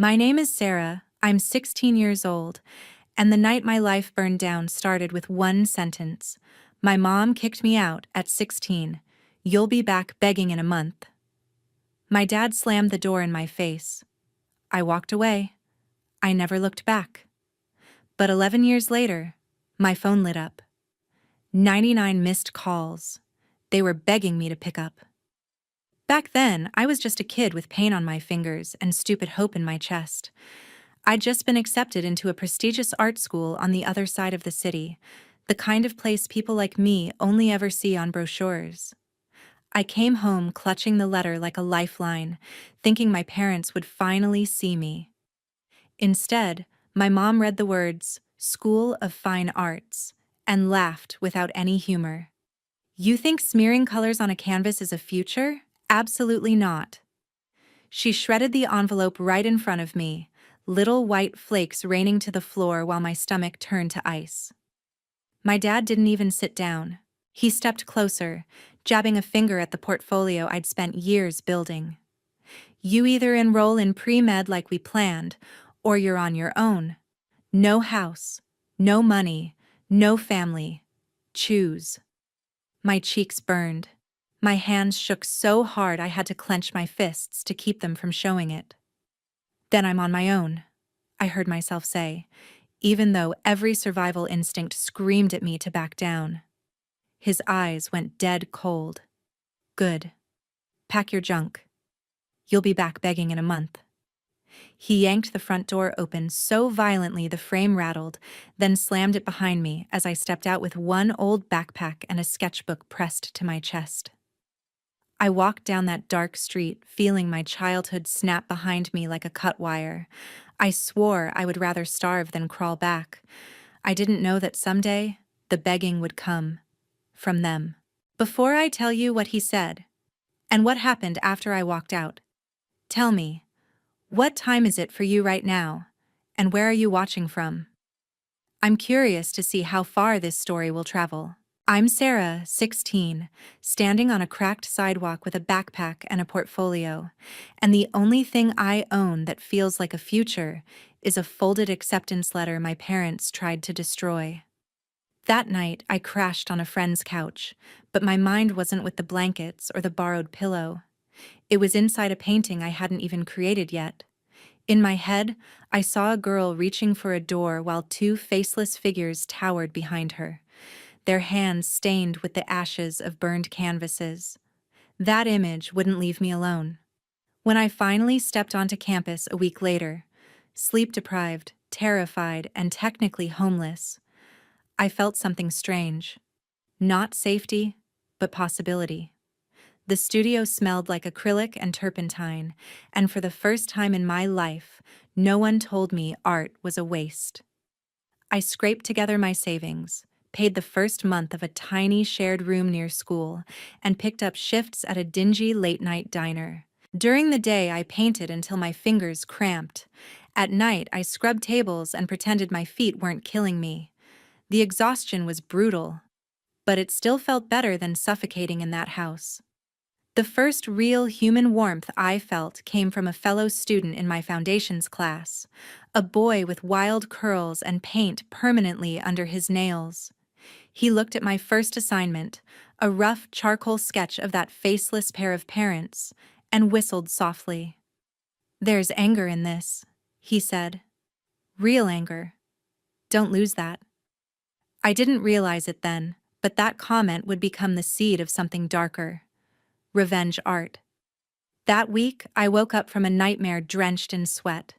My name is Sarah, I'm 16 years old, and the night my life burned down started with one sentence. My mom kicked me out at 16. You'll be back begging in a month. My dad slammed the door in my face. I walked away. I never looked back. But 11 years later, my phone lit up. 99 missed calls. They were begging me to pick up. Back then, I was just a kid with pain on my fingers and stupid hope in my chest. I'd just been accepted into a prestigious art school on the other side of the city, the kind of place people like me only ever see on brochures. I came home clutching the letter like a lifeline, thinking my parents would finally see me. Instead, my mom read the words, "School of Fine Arts," and laughed without any humor. "You think smearing colors on a canvas is a future? Absolutely not." She shredded the envelope right in front of me, little white flakes raining to the floor while my stomach turned to ice. My dad didn't even sit down. He stepped closer, jabbing a finger at the portfolio I'd spent years building. "You either enroll in pre-med like we planned, or you're on your own. No house, no money, no family. Choose." My cheeks burned. My hands shook so hard I had to clench my fists to keep them from showing it. "Then I'm on my own," I heard myself say, even though every survival instinct screamed at me to back down. His eyes went dead cold. "Good. Pack your junk. You'll be back begging in a month." He yanked the front door open so violently the frame rattled, then slammed it behind me as I stepped out with one old backpack and a sketchbook pressed to my chest. I walked down that dark street, feeling my childhood snap behind me like a cut wire. I swore I would rather starve than crawl back. I didn't know that someday the begging would come from them. Before I tell you what he said, and what happened after I walked out, tell me, what time is it for you right now, and where are you watching from? I'm curious to see how far this story will travel. I'm Sarah, 16, standing on a cracked sidewalk with a backpack and a portfolio, and the only thing I own that feels like a future is a folded acceptance letter my parents tried to destroy. That night, I crashed on a friend's couch, but my mind wasn't with the blankets or the borrowed pillow. It was inside a painting I hadn't even created yet. In my head, I saw a girl reaching for a door while two faceless figures towered behind her, their hands stained with the ashes of burned canvases. That image wouldn't leave me alone. When I finally stepped onto campus a week later, sleep-deprived, terrified, and technically homeless, I felt something strange. Not safety, but possibility. The studio smelled like acrylic and turpentine, and for the first time in my life, no one told me art was a waste. I scraped together my savings, paid the first month of a tiny shared room near school, and picked up shifts at a dingy late-night diner. During the day, I painted until my fingers cramped. At night, I scrubbed tables and pretended my feet weren't killing me. The exhaustion was brutal, but it still felt better than suffocating in that house. The first real human warmth I felt came from a fellow student in my foundations class, a boy with wild curls and paint permanently under his nails. He looked at my first assignment, a rough charcoal sketch of that faceless pair of parents, and whistled softly. "There's anger in this," he said. "Real anger. Don't lose that." I didn't realize it then, but that comment would become the seed of something darker. Revenge art. That week, I woke up from a nightmare drenched in sweat.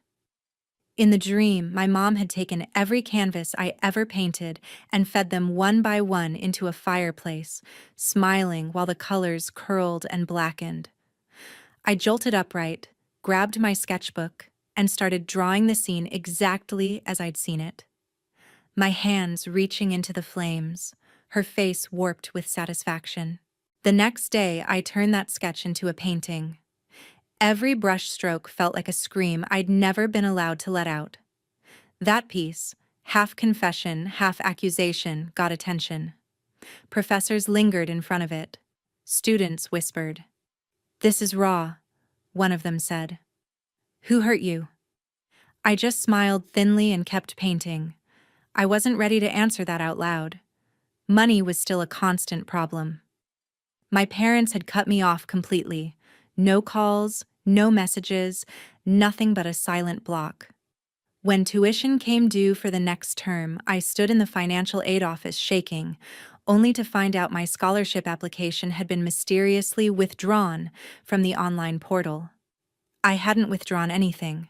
In the dream, my mom had taken every canvas I ever painted and fed them one by one into a fireplace, smiling while the colors curled and blackened. I jolted upright, grabbed my sketchbook, and started drawing the scene exactly as I'd seen it. My hands reaching into the flames, her face warped with satisfaction. The next day, I turned that sketch into a painting. Every brush stroke felt like a scream I'd never been allowed to let out. That piece, half confession, half accusation, got attention. Professors lingered in front of it. Students whispered. "This is raw," one of them said. "Who hurt you?" I just smiled thinly and kept painting. I wasn't ready to answer that out loud. Money was still a constant problem. My parents had cut me off completely. No calls, no messages, nothing but a silent block. When tuition came due for the next term, I stood in the financial aid office shaking, only to find out my scholarship application had been mysteriously withdrawn from the online portal. I hadn't withdrawn anything.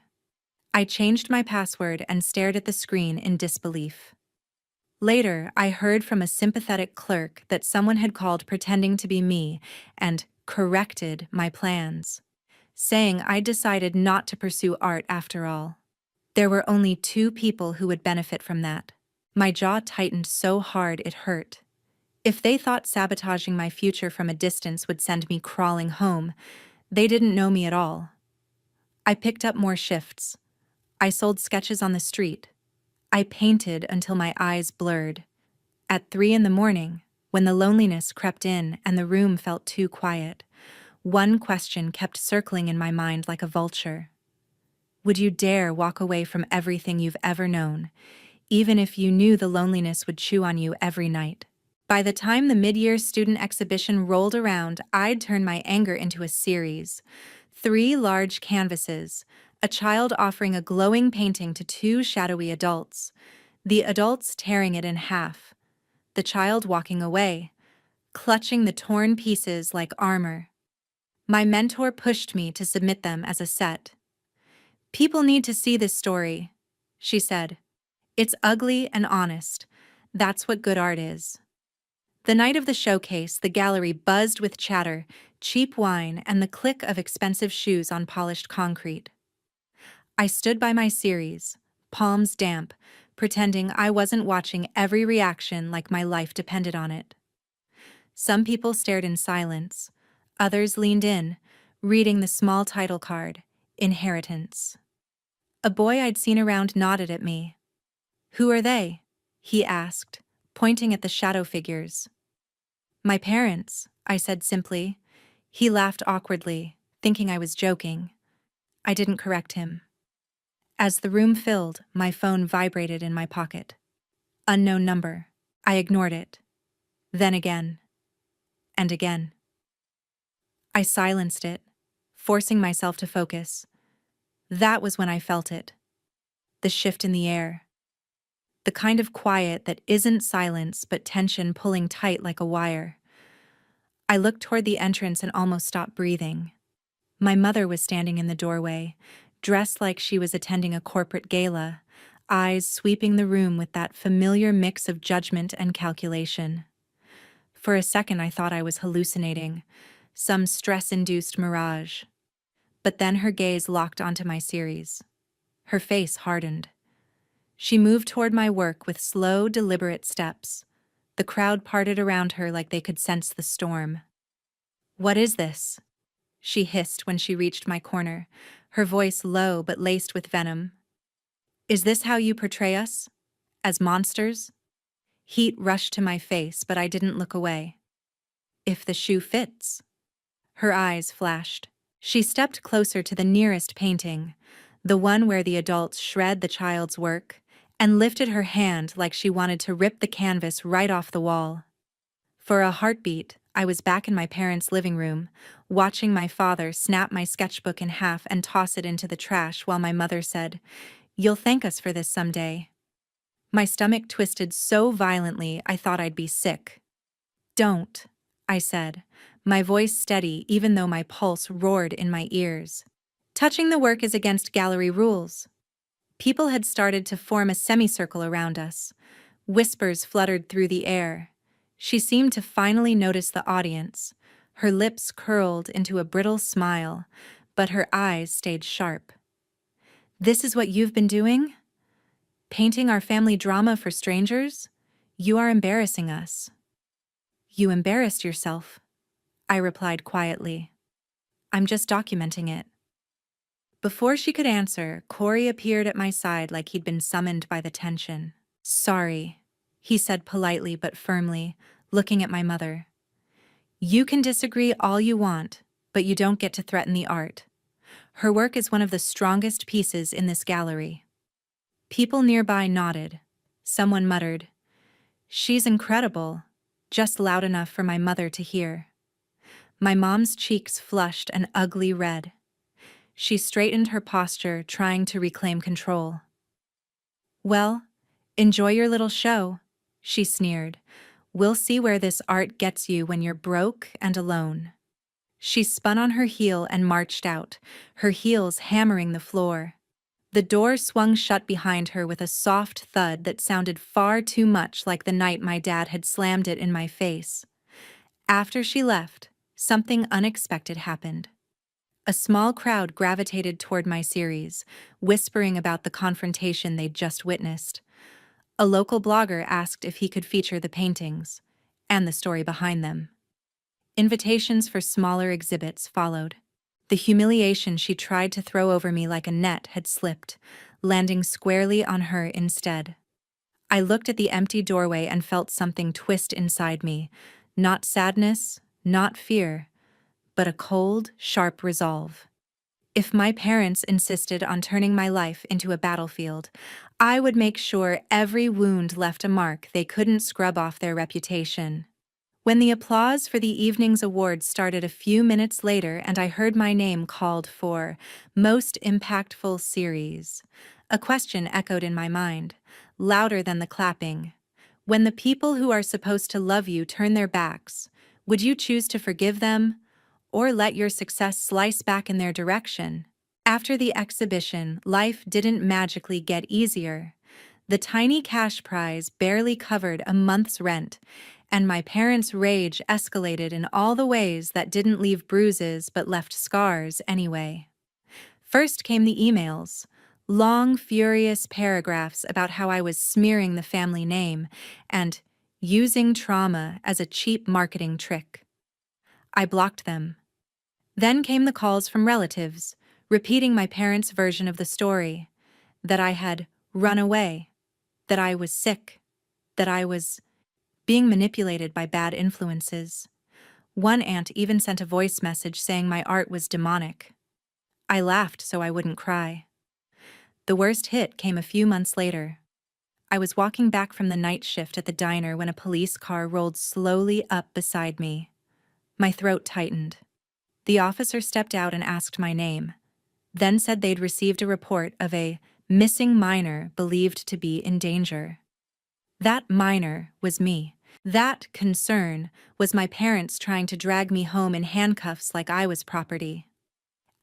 I changed my password and stared at the screen in disbelief. Later, I heard from a sympathetic clerk that someone had called pretending to be me and corrected my plans, saying I'd decided not to pursue art after all. There were only 2 people who would benefit from that. My jaw tightened so hard it hurt. If they thought sabotaging my future from a distance would send me crawling home, they didn't know me at all. I picked up more shifts. I sold sketches on the street. I painted until my eyes blurred. At 3 in the morning, when the loneliness crept in and the room felt too quiet, one question kept circling in my mind like a vulture. Would you dare walk away from everything you've ever known, even if you knew the loneliness would chew on you every night? By the time the mid-year student exhibition rolled around, I'd turned my anger into a series. 3 large canvases, a child offering a glowing painting to 2 shadowy adults, the adults tearing it in half, the child walking away, clutching the torn pieces like armor. My mentor pushed me to submit them as a set. "People need to see this story," she said. "It's ugly and honest. That's what good art is." The night of the showcase, the gallery buzzed with chatter, cheap wine, and the click of expensive shoes on polished concrete. I stood by my series, palms damp, pretending I wasn't watching every reaction like my life depended on it. Some people stared in silence. Others leaned in, reading the small title card, Inheritance. A boy I'd seen around nodded at me. "Who are they?" he asked, pointing at the shadow figures. "My parents," I said simply. He laughed awkwardly, thinking I was joking. I didn't correct him. As the room filled, my phone vibrated in my pocket. Unknown number. I ignored it. Then again. And again. I silenced it, forcing myself to focus. That was when I felt it. The shift in the air. The kind of quiet that isn't silence but tension pulling tight like a wire. I looked toward the entrance and almost stopped breathing. My mother was standing in the doorway, dressed like she was attending a corporate gala, eyes sweeping the room with that familiar mix of judgment and calculation. For a second I thought I was hallucinating, some stress-induced mirage. But then her gaze locked onto my series. Her face hardened. She moved toward my work with slow, deliberate steps. The crowd parted around her like they could sense the storm. "What is this?" she hissed when she reached my corner, her voice low but laced with venom. "Is this how you portray us? As monsters?" Heat rushed to my face, but I didn't look away. "If the shoe fits." Her eyes flashed. She stepped closer to the nearest painting, the one where the adults shred the child's work, and lifted her hand like she wanted to rip the canvas right off the wall. For a heartbeat, I was back in my parents' living room, watching my father snap my sketchbook in half and toss it into the trash while my mother said, "You'll thank us for this someday." My stomach twisted so violently I thought I'd be sick. "Don't," I said, my voice steady even though my pulse roared in my ears. "Touching the work is against gallery rules." People had started to form a semicircle around us. Whispers fluttered through the air. She seemed to finally notice the audience. Her lips curled into a brittle smile, but her eyes stayed sharp. "This is what you've been doing? Painting our family drama for strangers? You are embarrassing us." "You embarrassed yourself," I replied quietly. "I'm just documenting it." Before she could answer, Corey appeared at my side like he'd been summoned by the tension. "Sorry," he said politely but firmly, looking at my mother. "You can disagree all you want, but you don't get to threaten the art." Her work is one of the strongest pieces in this gallery. People nearby nodded. Someone muttered, "She's incredible," just loud enough for my mother to hear. My mom's cheeks flushed an ugly red. She straightened her posture, trying to reclaim control. "Well, enjoy your little show," she sneered. "We'll see where this art gets you when you're broke and alone." She spun on her heel and marched out, her heels hammering the floor. The door swung shut behind her with a soft thud that sounded far too much like the night my dad had slammed it in my face. After she left, something unexpected happened. A small crowd gravitated toward my series, whispering about the confrontation they'd just witnessed. A local blogger asked if he could feature the paintings and the story behind them. Invitations for smaller exhibits followed. The humiliation she tried to throw over me like a net had slipped, landing squarely on her instead. I looked at the empty doorway and felt something twist inside me, not sadness, not fear, but a cold, sharp resolve. If my parents insisted on turning my life into a battlefield, I would make sure every wound left a mark they couldn't scrub off their reputation. When the applause for the evening's awards started a few minutes later and I heard my name called for Most Impactful Series, a question echoed in my mind, louder than the clapping. When the people who are supposed to love you turn their backs, would you choose to forgive them or let your success slice back in their direction? After the exhibition, life didn't magically get easier. The tiny cash prize barely covered a month's rent, and my parents' rage escalated in all the ways that didn't leave bruises but left scars anyway. First came the emails, long, furious paragraphs about how I was smearing the family name and using trauma as a cheap marketing trick. I blocked them. Then came the calls from relatives, repeating my parents' version of the story, that I had run away, that I was sick, that I was being manipulated by bad influences. One aunt even sent a voice message saying my art was demonic. I laughed so I wouldn't cry. The worst hit came a few months later. I was walking back from the night shift at the diner when a police car rolled slowly up beside me. My throat tightened. The officer stepped out and asked my name, then said they'd received a report of a missing minor believed to be in danger. That minor was me. That concern was my parents trying to drag me home in handcuffs like I was property.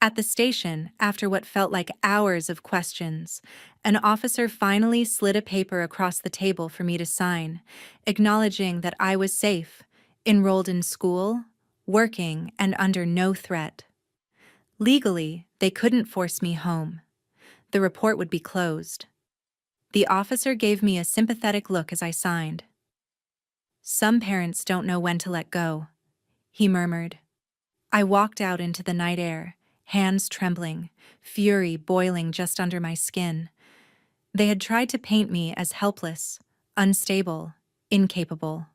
At the station, after what felt like hours of questions, an officer finally slid a paper across the table for me to sign, acknowledging that I was safe, enrolled in school, working, and under no threat. Legally, they couldn't force me home. The report would be closed. The officer gave me a sympathetic look as I signed. "Some parents don't know when to let go," he murmured. I walked out into the night air, hands trembling, fury boiling just under my skin. They had tried to paint me as helpless, unstable, incapable.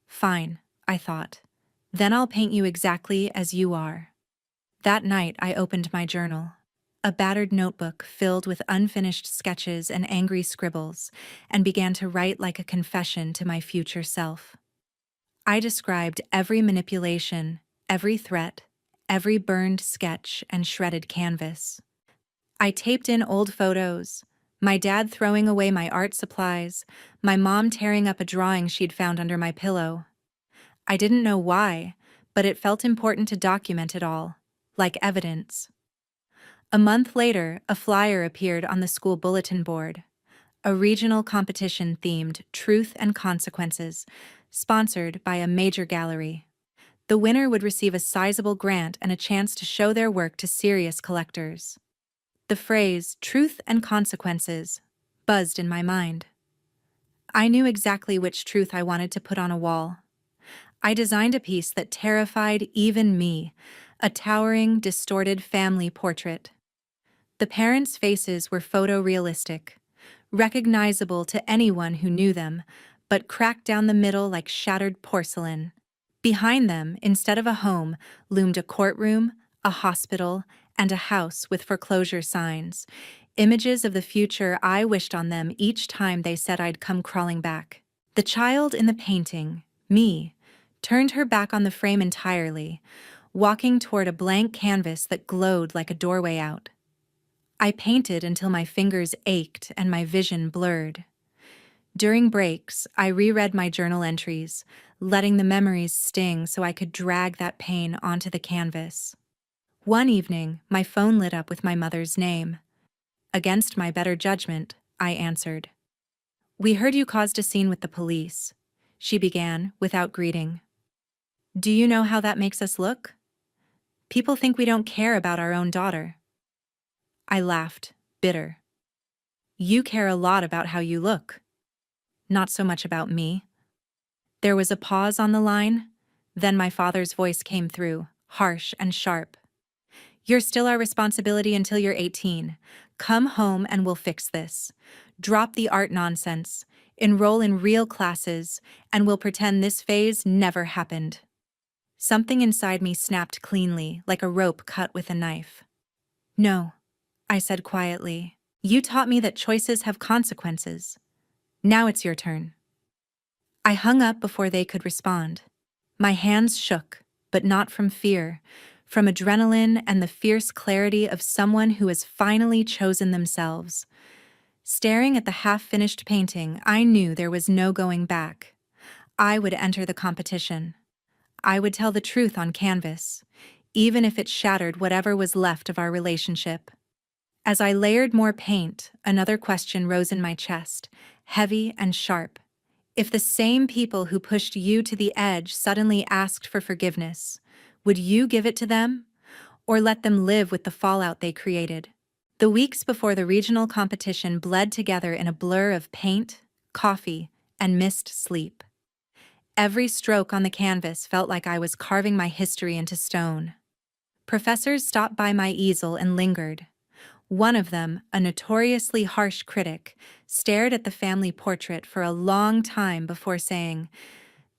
Fine, I thought. Then I'll paint you exactly as you are. That night I opened my journal. A battered notebook filled with unfinished sketches and angry scribbles, and began to write like a confession to my future self. I described every manipulation, every threat, every burned sketch and shredded canvas. I taped in old photos, my dad throwing away my art supplies, my mom tearing up a drawing she'd found under my pillow. I didn't know why, but it felt important to document it all, like evidence. A month later, a flyer appeared on the school bulletin board. A regional competition themed Truth and Consequences, sponsored by a major gallery. The winner would receive a sizable grant and a chance to show their work to serious collectors. The phrase, "truth and consequences," buzzed in my mind. I knew exactly which truth I wanted to put on a wall. I designed a piece that terrified even me, a towering, distorted family portrait. The parents' faces were photorealistic, recognizable to anyone who knew them, but cracked down the middle like shattered porcelain. Behind them, instead of a home, loomed a courtroom, a hospital, and a house with foreclosure signs, images of the future I wished on them each time they said I'd come crawling back. The child in the painting, me, turned her back on the frame entirely, walking toward a blank canvas that glowed like a doorway out. I painted until my fingers ached and my vision blurred. During breaks, I reread my journal entries, letting the memories sting so I could drag that pain onto the canvas. One evening, my phone lit up with my mother's name. Against my better judgment, I answered. "We heard you caused a scene with the police," she began, without greeting. "Do you know how that makes us look? People think we don't care about our own daughter." I laughed, bitter. "You care a lot about how you look. Not so much about me." There was a pause on the line, then my father's voice came through, harsh and sharp. "You're still our responsibility until you're 18. Come home and we'll fix this. Drop the art nonsense, enroll in real classes, and we'll pretend this phase never happened." Something inside me snapped cleanly, like a rope cut with a knife. "No," I said quietly. "You taught me that choices have consequences. Now it's your turn." I hung up before they could respond. My hands shook, but not from fear, from adrenaline and the fierce clarity of someone who has finally chosen themselves. Staring at the half-finished painting, I knew there was no going back. I would enter the competition. I would tell the truth on canvas, even if it shattered whatever was left of our relationship. As I layered more paint, another question rose in my chest, heavy and sharp. If the same people who pushed you to the edge suddenly asked for forgiveness, would you give it to them, or let them live with the fallout they created? The weeks before the regional competition bled together in a blur of paint, coffee, and missed sleep. Every stroke on the canvas felt like I was carving my history into stone. Professors stopped by my easel and lingered. One of them, a notoriously harsh critic, stared at the family portrait for a long time before saying,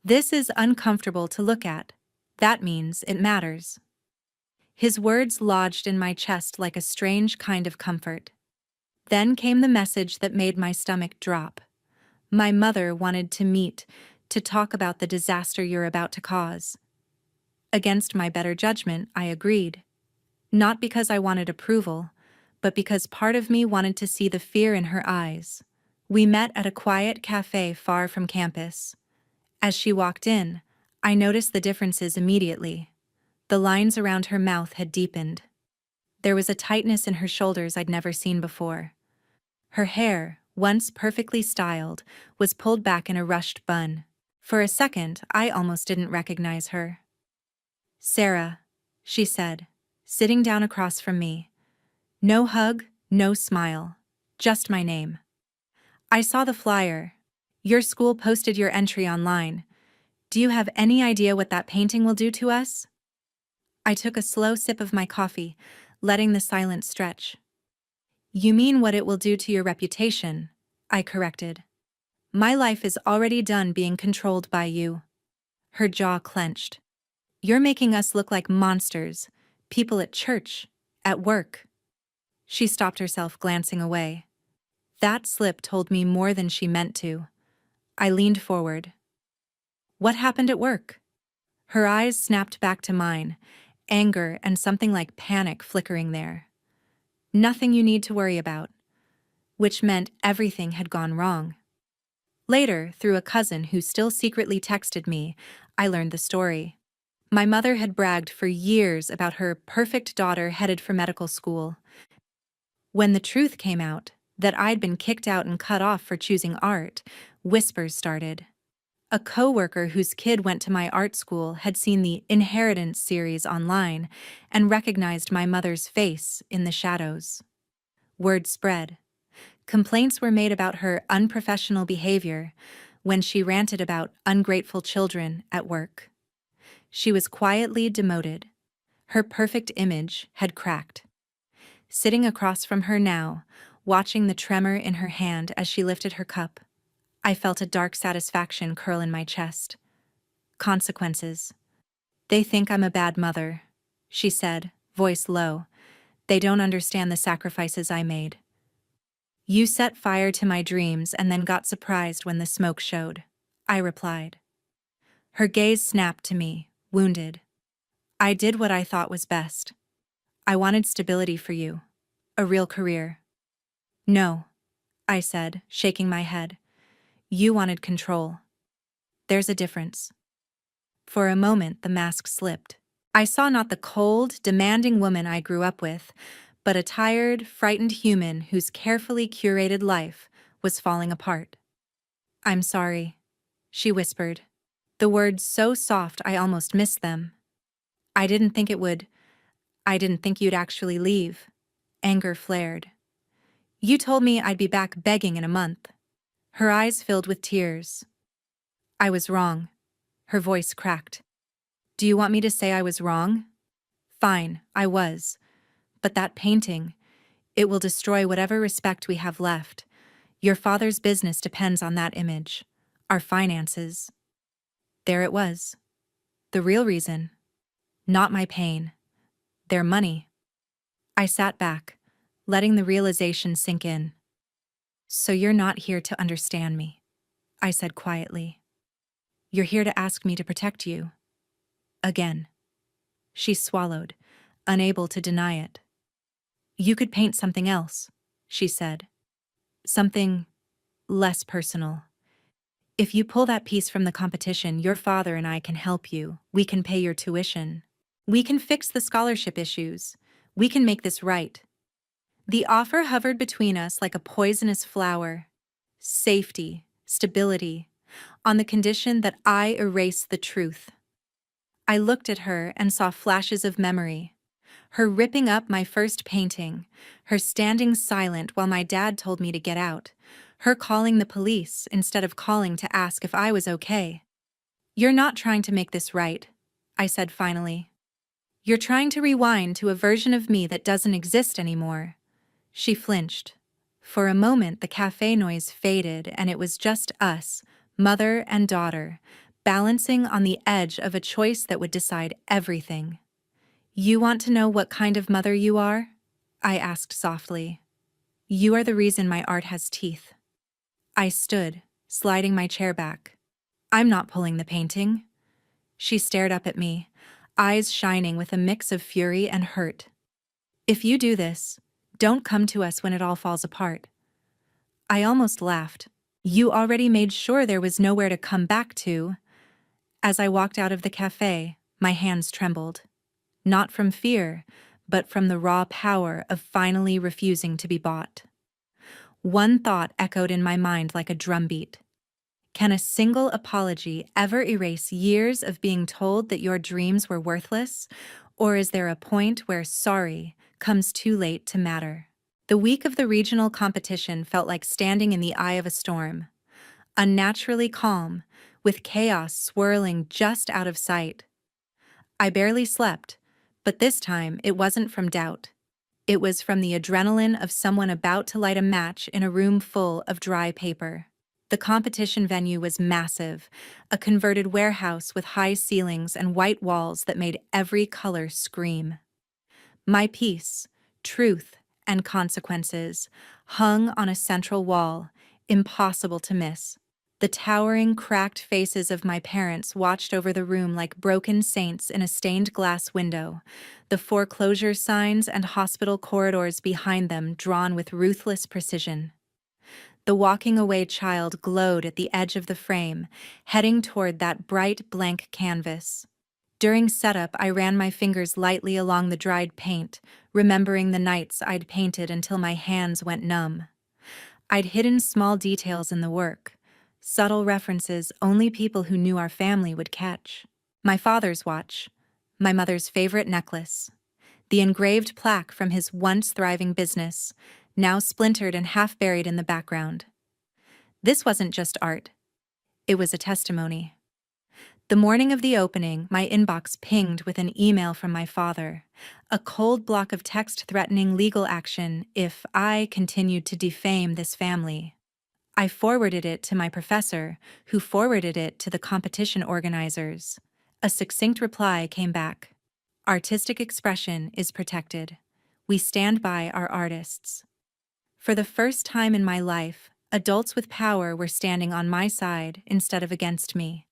"This is uncomfortable to look at. That means it matters." His words lodged in my chest like a strange kind of comfort. Then came the message that made my stomach drop. My mother wanted to meet, to talk about the disaster you're about to cause. Against my better judgment, I agreed. Not because I wanted approval, but because part of me wanted to see the fear in her eyes. We met at a quiet cafe far from campus. As she walked in, I noticed the differences immediately. The lines around her mouth had deepened. There was a tightness in her shoulders I'd never seen before. Her hair, once perfectly styled, was pulled back in a rushed bun. For a second, I almost didn't recognize her. "Sarah," she said, sitting down across from me. No hug, no smile, just my name. "I saw the flyer. Your school posted your entry online. Do you have any idea what that painting will do to us?" I took a slow sip of my coffee, letting the silence stretch. "You mean what it will do to your reputation," I corrected. "My life is already done being controlled by you." Her jaw clenched. "You're making us look like monsters, people at church, at work." She stopped herself, glancing away. That slip told me more than she meant to. I leaned forward. "What happened at work?" Her eyes snapped back to mine, anger and something like panic flickering there. "Nothing you need to worry about," which meant everything had gone wrong. Later, through a cousin who still secretly texted me, I learned the story. My mother had bragged for years about her perfect daughter headed for medical school. When the truth came out, that I'd been kicked out and cut off for choosing art, whispers started. A coworker whose kid went to my art school had seen the Inheritance series online and recognized my mother's face in the shadows. Word spread. Complaints were made about her unprofessional behavior when she ranted about ungrateful children at work. She was quietly demoted. Her perfect image had cracked. Sitting across from her now, watching the tremor in her hand as she lifted her cup, I felt a dark satisfaction curl in my chest. Consequences. "They think I'm a bad mother," she said, voice low. They don't understand the sacrifices I made. You set fire to my dreams and then got surprised when the smoke showed, I replied. Her gaze snapped to me, wounded. I did what I thought was best. I wanted stability for you. A real career. No, I said, shaking my head. You wanted control. There's a difference. For a moment, the mask slipped. I saw not the cold, demanding woman I grew up with, but a tired, frightened human whose carefully curated life was falling apart. I'm sorry, she whispered. The words so soft I almost missed them. I didn't think it would. I didn't think you'd actually leave. Anger flared. You told me I'd be back begging in a month. Her eyes filled with tears. I was wrong. Her voice cracked. Do you want me to say I was wrong? Fine, I was. But that painting, it will destroy whatever respect we have left. Your father's business depends on that image. Our finances. There it was. The real reason. Not my pain. Their money. I sat back, letting the realization sink in. So you're not here to understand me, I said quietly. You're here to ask me to protect you. Again. She swallowed, unable to deny it. You could paint something else, she said. Something less personal. If you pull that piece from the competition, your father and I can help you. We can pay your tuition. We can fix the scholarship issues. We can make this right. The offer hovered between us like a poisonous flower. Safety, stability, on the condition that I erase the truth. I looked at her and saw flashes of memory. Her ripping up my first painting, her standing silent while my dad told me to get out, her calling the police instead of calling to ask if I was okay. You're not trying to make this right, I said finally. You're trying to rewind to a version of me that doesn't exist anymore. She flinched. For a moment, the cafe noise faded and it was just us, mother and daughter, balancing on the edge of a choice that would decide everything. You want to know what kind of mother you are? I asked softly. You are the reason my art has teeth. I stood, sliding my chair back. I'm not pulling the painting. She stared up at me, eyes shining with a mix of fury and hurt. If you do this, don't come to us when it all falls apart. I almost laughed. You already made sure there was nowhere to come back to. As I walked out of the cafe, my hands trembled. Not from fear, but from the raw power of finally refusing to be bought. One thought echoed in my mind like a drumbeat. Can a single apology ever erase years of being told that your dreams were worthless? Or is there a point where sorry comes too late to matter? The week of the regional competition felt like standing in the eye of a storm. Unnaturally calm, with chaos swirling just out of sight. I barely slept, but this time it wasn't from doubt. It was from the adrenaline of someone about to light a match in a room full of dry paper. The competition venue was massive, a converted warehouse with high ceilings and white walls that made every color scream. My piece, Truth and Consequences, hung on a central wall, impossible to miss. The towering, cracked faces of my parents watched over the room like broken saints in a stained glass window, the foreclosure signs and hospital corridors behind them drawn with ruthless precision. The walking away child glowed at the edge of the frame, heading toward that bright blank canvas. During setup, I ran my fingers lightly along the dried paint, remembering the nights I'd painted until my hands went numb. I'd hidden small details in the work, subtle references only people who knew our family would catch. My father's watch, my mother's favorite necklace, the engraved plaque from his once thriving business, now splintered and half buried in the background. This wasn't just art. It was a testimony. The morning of the opening, my inbox pinged with an email from my father, a cold block of text threatening legal action if I continued to defame this family. I forwarded it to my professor, who forwarded it to the competition organizers. A succinct reply came back. Artistic expression is protected. We stand by our artists. For the first time in my life, adults with power were standing on my side instead of against me.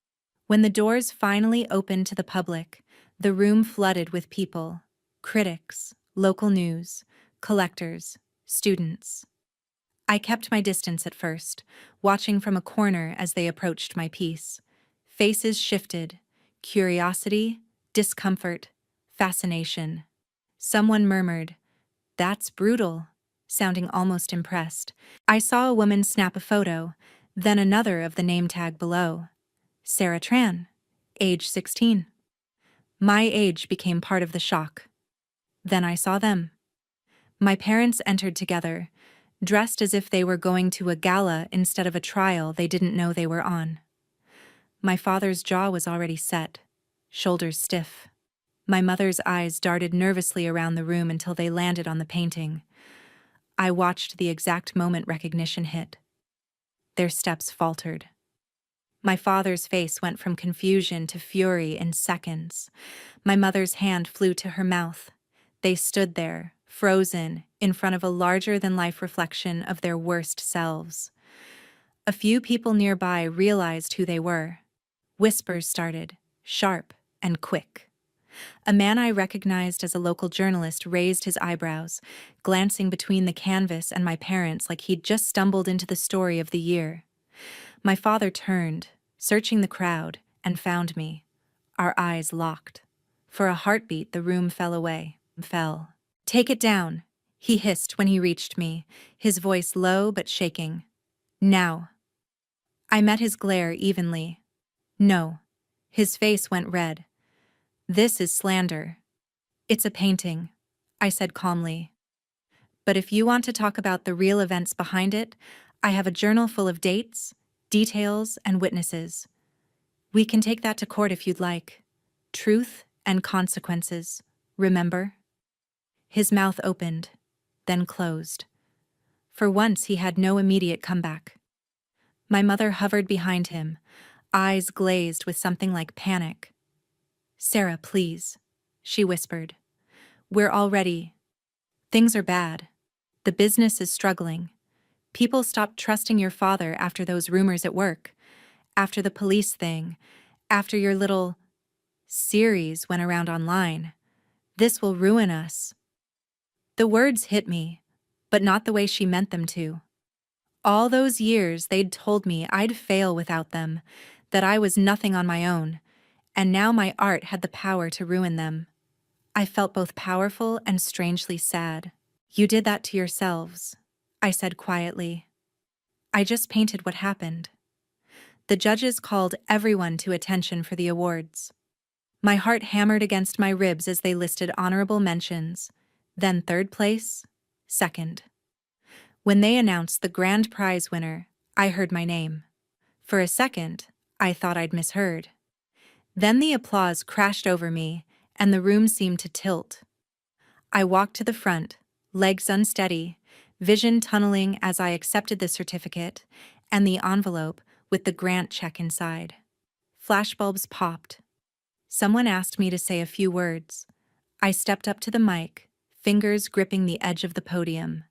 When the doors finally opened to the public, the room flooded with people: critics, local news, collectors, students. I kept my distance at first, watching from a corner as they approached my piece. Faces shifted: curiosity, discomfort, fascination. Someone murmured, "That's brutal," sounding almost impressed. I saw a woman snap a photo, then another of the name tag below. Sarah Tran, age 16. My age became part of the shock. Then I saw them. My parents entered together, dressed as if they were going to a gala instead of a trial they didn't know they were on. My father's jaw was already set, shoulders stiff. My mother's eyes darted nervously around the room until they landed on the painting. I watched the exact moment recognition hit. Their steps faltered. My father's face went from confusion to fury in seconds. My mother's hand flew to her mouth. They stood there, frozen, in front of a larger-than-life reflection of their worst selves. A few people nearby realized who they were. Whispers started, sharp and quick. A man I recognized as a local journalist raised his eyebrows, glancing between the canvas and my parents like he'd just stumbled into the story of the year. My father turned, searching the crowd, and found me. Our eyes locked. For a heartbeat, the room fell away. Fell. "Take it down," he hissed when he reached me, his voice low but shaking. "Now." I met his glare evenly. "No." His face went red. "This is slander." "It's a painting," I said calmly. "But if you want to talk about the real events behind it, I have a journal full of dates, details, and witnesses. We can take that to court if you'd like. Truth and consequences, remember?" His mouth opened, then closed. For once, he had no immediate comeback. My mother hovered behind him, eyes glazed with something like panic. "Sarah, please," she whispered. "We're already. Things are bad. The business is struggling. People stopped trusting your father after those rumors at work, after the police thing, after your little series went around online. This will ruin us." The words hit me, but not the way she meant them to. All those years they'd told me I'd fail without them, that I was nothing on my own, and now my art had the power to ruin them. I felt both powerful and strangely sad. "You did that to yourselves," I said quietly. "I just painted what happened." The judges called everyone to attention for the awards. My heart hammered against my ribs as they listed honorable mentions, then third place, second. When they announced the grand prize winner, I heard my name. For a second, I thought I'd misheard. Then the applause crashed over me, and the room seemed to tilt. I walked to the front, legs unsteady, vision tunneling as I accepted the certificate and the envelope with the grant check inside. Flashbulbs popped. Someone asked me to say a few words. I stepped up to the mic, fingers gripping the edge of the podium.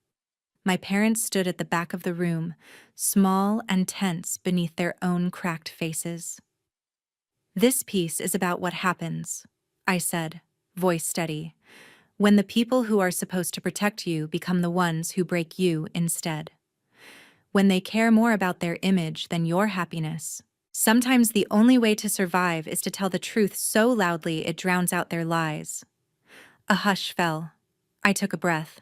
My parents stood at the back of the room, small and tense beneath their own cracked faces. "This piece is about what happens," I said, voice steady, "when the people who are supposed to protect you become the ones who break you instead. When they care more about their image than your happiness. Sometimes the only way to survive is to tell the truth so loudly it drowns out their lies." A hush fell. I took a breath.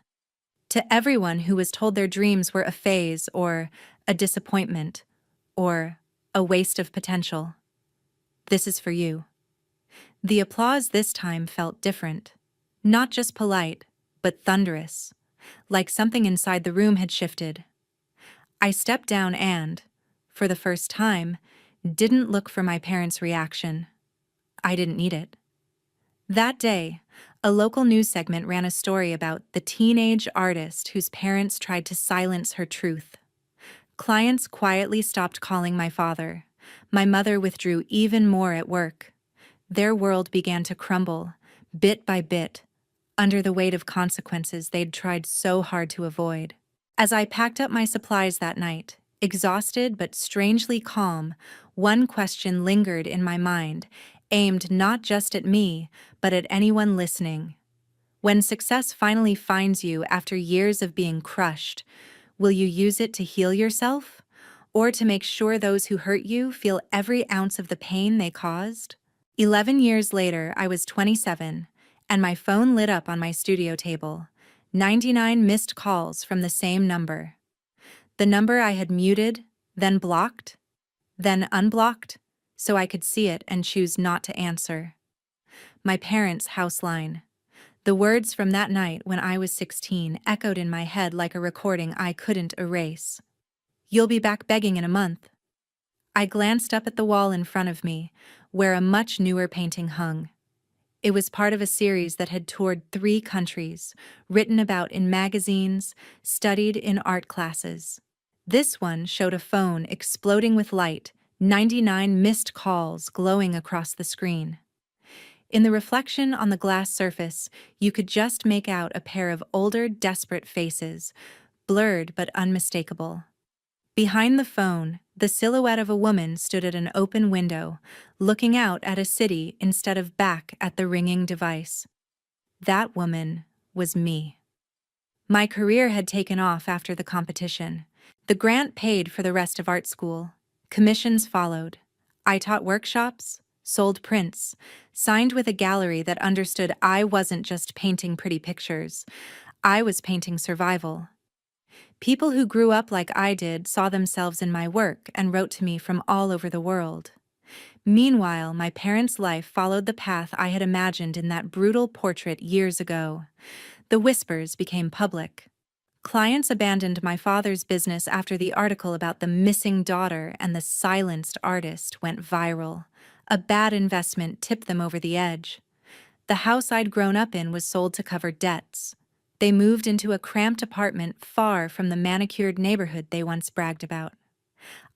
To everyone who was told their dreams were a phase or a disappointment or a waste of potential, this is for you. The applause this time felt different. Not just polite, but thunderous, like something inside the room had shifted. I stepped down and, for the first time, didn't look for my parents' reaction. I didn't need it. That day, a local news segment ran a story about the teenage artist whose parents tried to silence her truth. Clients quietly stopped calling my father. My mother withdrew even more at work. Their world began to crumble, bit by bit, under the weight of consequences they'd tried so hard to avoid. As I packed up my supplies that night, exhausted but strangely calm, one question lingered in my mind, aimed not just at me, but at anyone listening. When success finally finds you after years of being crushed, will you use it to heal yourself? Or to make sure those who hurt you feel every ounce of the pain they caused? 11 years later, I was 27, and my phone lit up on my studio table. 99 missed calls from the same number. The number I had muted, then blocked, then unblocked, so I could see it and choose not to answer. My parents' house line. The words from that night when I was 16 echoed in my head like a recording I couldn't erase. "You'll be back begging in a month." I glanced up at the wall in front of me, where a much newer painting hung. It was part of a series that had toured 3 countries, written about in magazines, studied in art classes. This one showed a phone exploding with light, 99 missed calls glowing across the screen. In the reflection on the glass surface, you could just make out a pair of older, desperate faces, blurred but unmistakable. Behind the phone, the silhouette of a woman stood at an open window, looking out at a city instead of back at the ringing device. That woman was me. My career had taken off after the competition. The grant paid for the rest of art school. Commissions followed. I taught workshops, sold prints, signed with a gallery that understood I wasn't just painting pretty pictures. I was painting survival. People who grew up like I did saw themselves in my work and wrote to me from all over the world. Meanwhile, my parents' life followed the path I had imagined in that brutal portrait years ago. The whispers became public. Clients abandoned my father's business after the article about the missing daughter and the silenced artist went viral. A bad investment tipped them over the edge. The house I'd grown up in was sold to cover debts. They moved into a cramped apartment far from the manicured neighborhood they once bragged about.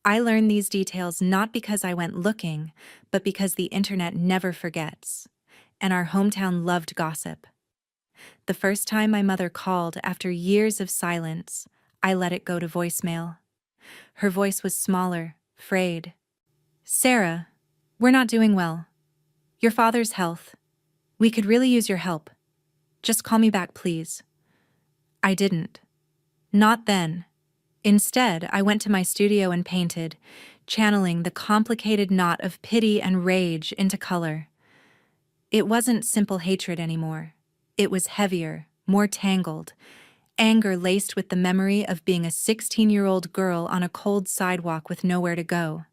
I learned these details not because I went looking, but because the internet never forgets, and our hometown loved gossip. The first time my mother called after years of silence, I let it go to voicemail. Her voice was smaller, frayed. "Sarah, we're not doing well. Your father's health. We could really use your help. Just call me back, please." I didn't. Not then. Instead, I went to my studio and painted, channeling the complicated knot of pity and rage into color. It wasn't simple hatred anymore. It was heavier, more tangled, anger laced with the memory of being a 16-year-old girl on a cold sidewalk with nowhere to go.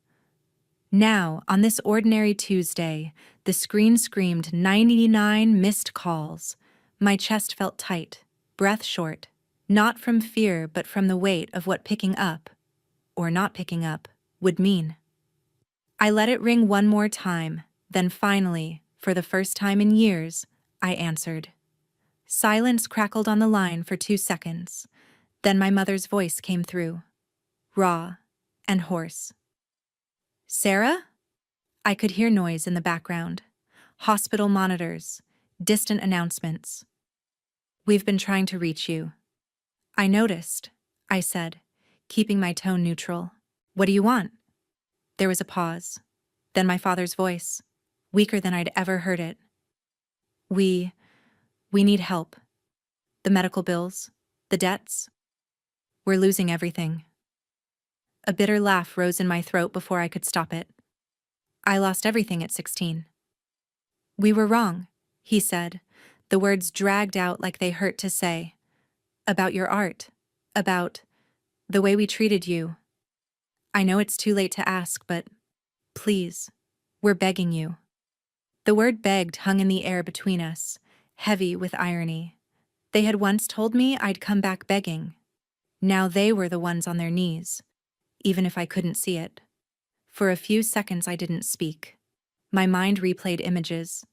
Now, on this ordinary Tuesday, the screen screamed 99 missed calls. My chest felt tight, breath short, not from fear but from the weight of what picking up, or not picking up, would mean. I let it ring one more time, then finally, for the first time in years, I answered. Silence crackled on the line for 2 seconds. Then my mother's voice came through, raw and hoarse. "Sarah?" I could hear noise in the background. Hospital monitors, distant announcements. "We've been trying to reach you." "I noticed," I said, keeping my tone neutral. "What do you want?" There was a pause. Then my father's voice, weaker than I'd ever heard it. We need help. The medical bills, the debts. We're losing everything." A bitter laugh rose in my throat before I could stop it. "I lost everything at 16. "We were wrong," he said, the words dragged out like they hurt to say. "About your art. About the way we treated you. I know it's too late to ask, but please, we're begging you." The word begged hung in the air between us, heavy with irony. They had once told me I'd come back begging. Now they were the ones on their knees, even if I couldn't see it. For a few seconds I didn't speak. My mind replayed images.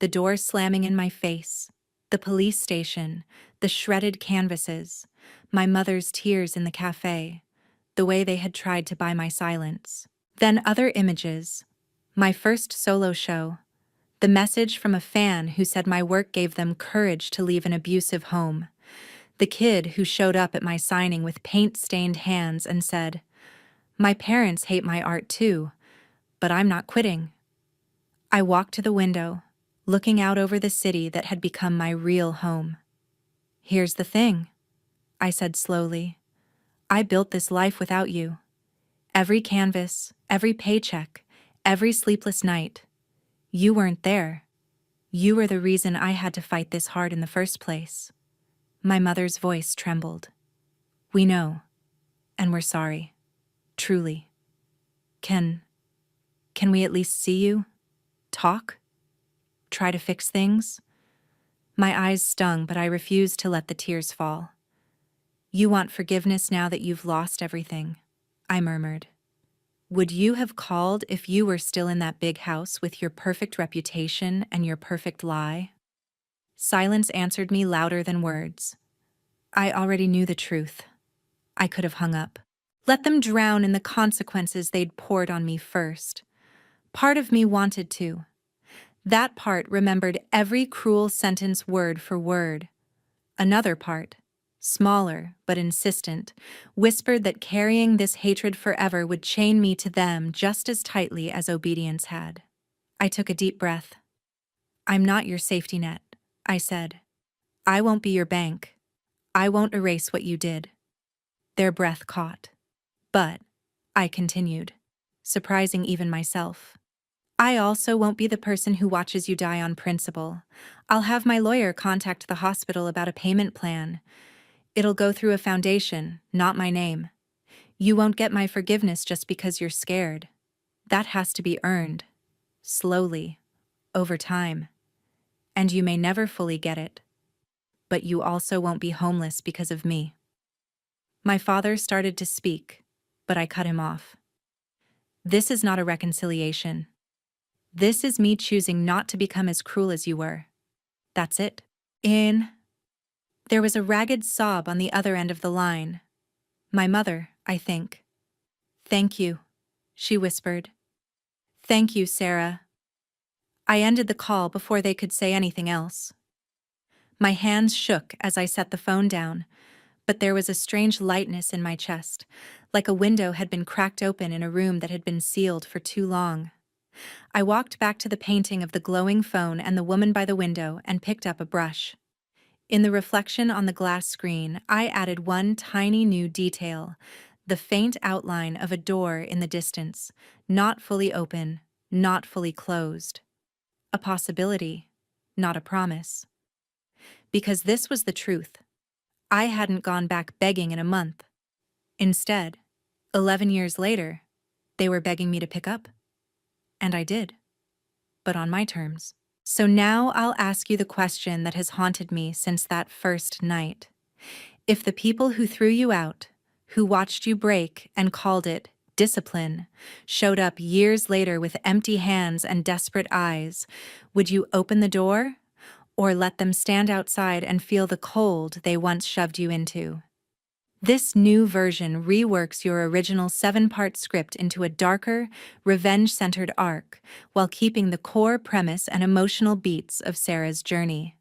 The door slamming in my face, the police station, the shredded canvases, my mother's tears in the cafe, the way they had tried to buy my silence. Then other images. My first solo show, The message from a fan who said my work gave them courage to leave an abusive home. The kid who showed up at my signing with paint-stained hands and said, "My parents hate my art too, but I'm not quitting." I walked to the window, looking out over the city that had become my real home. "Here's the thing," I said slowly. "I built this life without you. Every canvas, every paycheck, every sleepless night. You weren't there. You were the reason I had to fight this hard in the first place." My mother's voice trembled. "We know, and we're sorry. Truly. Can we at least see you? Talk? Try to fix things?" My eyes stung, but I refused to let the tears fall. "You want forgiveness now that you've lost everything," I murmured. "Would you have called if you were still in that big house with your perfect reputation and your perfect lie?" Silence answered me louder than words. I already knew the truth. I could have hung up. Let them drown in the consequences they'd poured on me first. Part of me wanted to. That part remembered every cruel sentence word for word. Another part, smaller but insistent, whispered that carrying this hatred forever would chain me to them just as tightly as obedience had. I took a deep breath. "I'm not your safety net," I said. "I won't be your bank. I won't erase what you did." Their breath caught. "But," I continued, surprising even myself, "I also won't be the person who watches you die on principle. I'll have my lawyer contact the hospital about a payment plan. It'll go through a foundation, not my name. You won't get my forgiveness just because you're scared. That has to be earned. Slowly. Over time. And you may never fully get it. But you also won't be homeless because of me." My father started to speak, but I cut him off. "This is not a reconciliation. This is me choosing not to become as cruel as you were. That's it." There was a ragged sob on the other end of the line. My mother, I think. "Thank you," she whispered. "Thank you, Sarah." I ended the call before they could say anything else. My hands shook as I set the phone down, but there was a strange lightness in my chest, like a window had been cracked open in a room that had been sealed for too long. I walked back to the painting of the glowing phone and the woman by the window and picked up a brush. In the reflection on the glass screen, I added one tiny new detail, the faint outline of a door in the distance, not fully open, not fully closed. A possibility, not a promise. Because this was the truth. I hadn't gone back begging in a month. Instead, 11 years later, they were begging me to pick up. And I did. But on my terms. So now I'll ask you the question that has haunted me since that first night. If the people who threw you out, who watched you break and called it discipline, showed up years later with empty hands and desperate eyes, would you open the door? Or let them stand outside and feel the cold they once shoved you into? This new version reworks your original 7-part script into a darker, revenge-centered arc, while keeping the core premise and emotional beats of Sarah's journey.